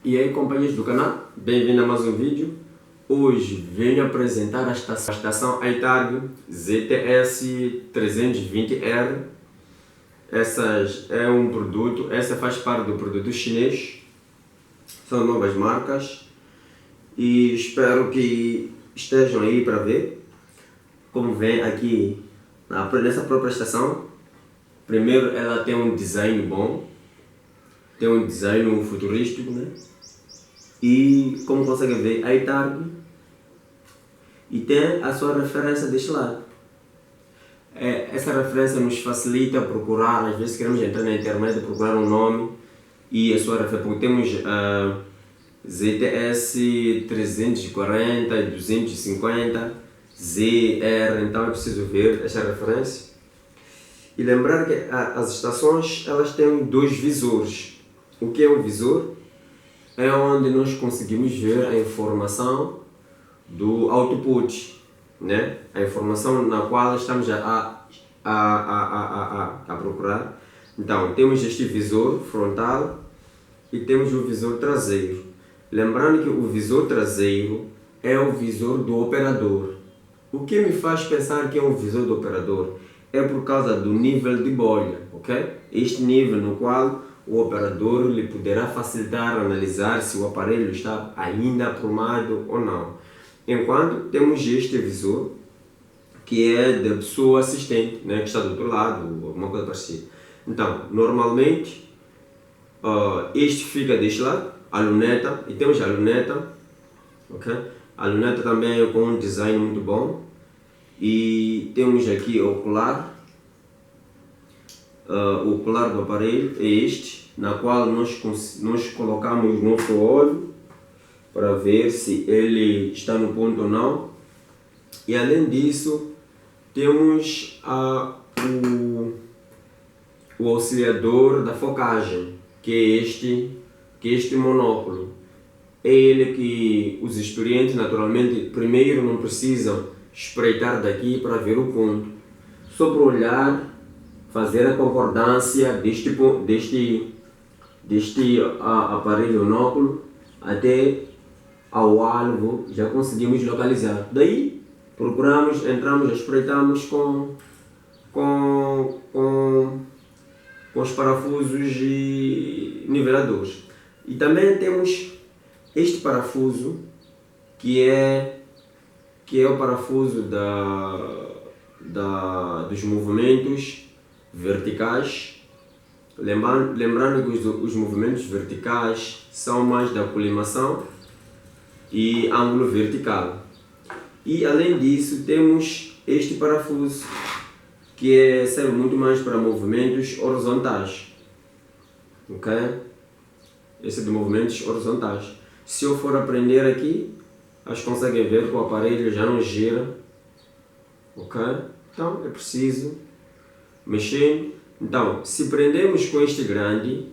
E aí, companheiros do canal, bem-vindo a mais um vídeo. Hoje venho apresentar a estação iTarg ZTS 320R. Essa faz parte do produto chinês. São novas marcas e espero que estejam aí para ver. Como vem aqui nessa própria estação, primeiro ela tem um design bom, tem um design futurístico, né? E como conseguem ver, a iTarg e tem a sua referência deste lado. Essa referência nos facilita procurar, às vezes queremos entrar na internet e procurar um nome e a sua referência, porque temos ZTS 340, 250, ZR, então é preciso ver essa referência. E lembrar que as estações elas têm dois visores. O que é um visor? É onde nós conseguimos ver a informação do output, né? A informação na qual estamos a procurar. Então, temos este visor frontal e temos o visor traseiro. Lembrando que o visor traseiro é o visor do operador. O que me faz pensar que é um visor do operador? É por causa do nível de bolha, ok? Este nível no qual o operador lhe poderá facilitar analisar se o aparelho está ainda aprumado ou não. Enquanto temos este visor, que é da pessoa assistente, né, que está do outro lado, alguma coisa parecida. Então, normalmente, este fica deste lado, a luneta, e temos a luneta, ok? A luneta também é com um design muito bom. E temos aqui o ocular. O ocular do aparelho é este, na qual nós colocamos nosso olho para ver se ele está no ponto ou não. E além disso, temos o auxiliador da focagem, que é este monóculo. É ele que os experientes, naturalmente, primeiro não precisam espreitar daqui para ver o ponto. Só para olhar, fazer a concordância deste aparelho monóculo até ao alvo, já conseguimos localizar. Daí, procuramos, entramos, espreitamos com os parafusos e niveladores. E também temos este parafuso, que é o parafuso dos movimentos verticais. Lembrando que os movimentos verticais são mais da colimação e ângulo vertical. E além disso temos este parafuso, que serve muito mais para movimentos horizontais, ok? Esse é de movimentos horizontais. Se eu for aprender aqui, acho que conseguem ver que o aparelho já não gira, ok? Então é preciso mexer. Então, se prendemos com este grande,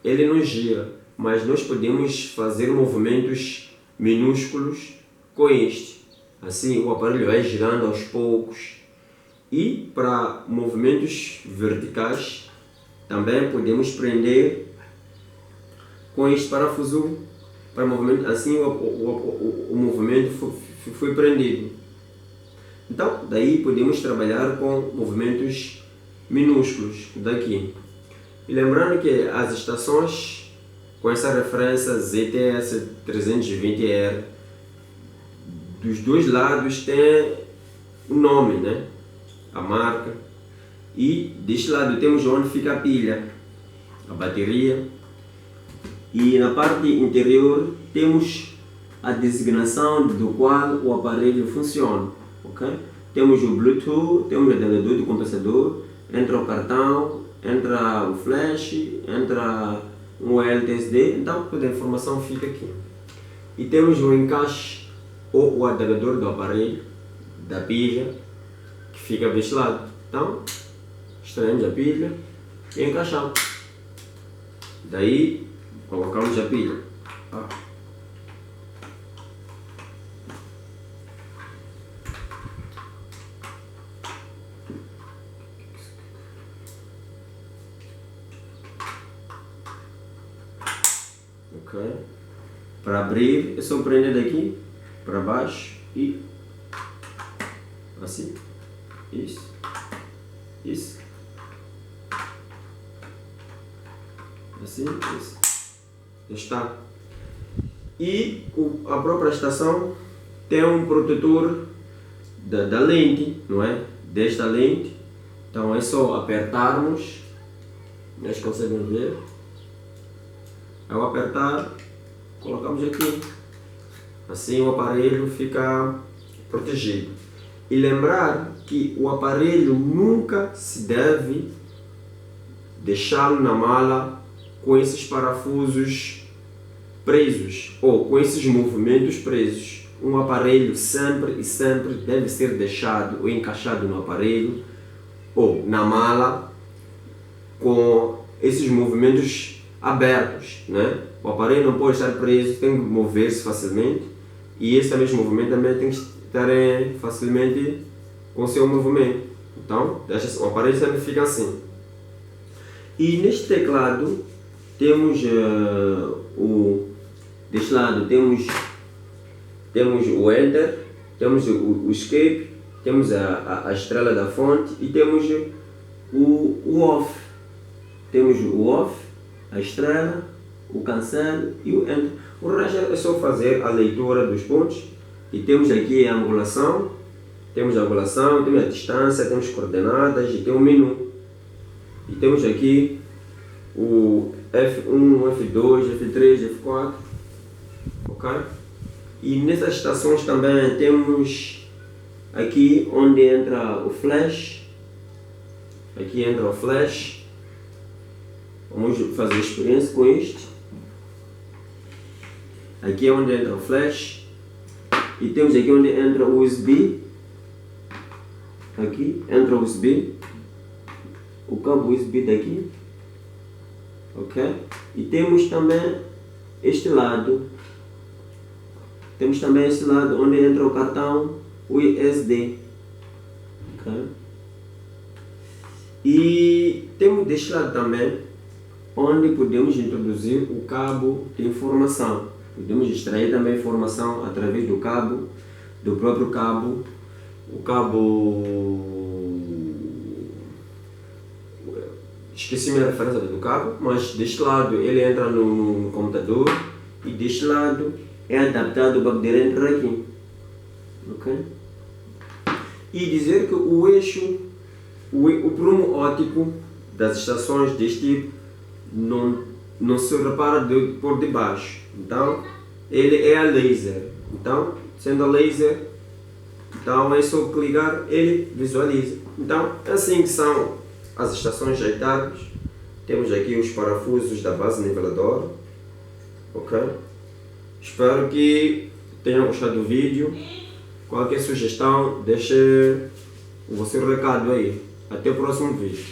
ele não gira, mas nós podemos fazer movimentos minúsculos com este. Assim o aparelho vai girando aos poucos. E para movimentos verticais também podemos prender com este parafuso para movimento. Assim o movimento foi prendido. Então daí podemos trabalhar com movimentos minúsculos daqui. E lembrando que as estações com essa referência ZTS 320R, dos dois lados tem o nome, né? A marca. E deste lado temos onde fica a pilha, a bateria. E na parte interior temos a designação do qual o aparelho funciona, ok? Temos o Bluetooth, temos o adaptador do compensador, entra o cartão, entra o flash, entra um LTSD, então toda a informação fica aqui. E temos o encaixe ou o adaptador do aparelho, da pilha, que fica deste lado. Então, extraímos a pilha e encaixamos. Daí, colocamos a pilha. Ok? Para abrir é só prender daqui para baixo e assim. Isso. Isso. Assim, isso. Já está. E a própria estação tem um protetor da lente, não é? Desta lente. Então é só apertarmos. Vocês conseguem ver? Ao apertar, colocamos aqui. Assim o aparelho fica protegido. E lembrar que o aparelho nunca se deve deixá-lo na mala com esses parafusos presos ou com esses movimentos presos. Um aparelho sempre e sempre deve ser deixado ou encaixado no aparelho ou na mala com esses movimentos abertos, né? O aparelho não pode estar preso, tem que mover-se facilmente e esse mesmo movimento também tem que estar facilmente com o seu movimento. Então, o aparelho sempre fica assim. E neste teclado temos deste lado temos o Enter, temos o Escape, temos a estrela da fonte e temos o Off. Temos o Off, a estrela, o Cancel e o Enter. O resto é só fazer a leitura dos pontos. E temos aqui a angulação, temos a distância, temos coordenadas e tem o menu. E temos aqui o F1, F2, F3, F4, ok? E nessas estações também temos aqui onde entra o flash, aqui entra o flash, vamos fazer experiência com isto. Aqui é onde entra o flash e temos aqui onde entra o USB, aqui entra o USB, o cabo USB daqui, ok? E temos também este lado, onde entra o cartão USB, ok? E temos deste lado também onde podemos introduzir o cabo de informação. Podemos extrair também informação através do cabo, do próprio cabo, o cabo, esqueci minha referência do cabo, mas deste lado ele entra no computador e deste lado é adaptado para poder entrar aqui, ok? E dizer que o eixo, o prumo óptico das estações deste tipo não se repara por debaixo, então ele é a laser. Então, sendo a laser, então é só clicar, ele visualiza. Então, assim que são as estações jeitadas. Temos aqui os parafusos da base niveladora, ok? Espero que tenham gostado do vídeo. Qualquer sugestão, deixe o seu recado aí. Até o próximo vídeo.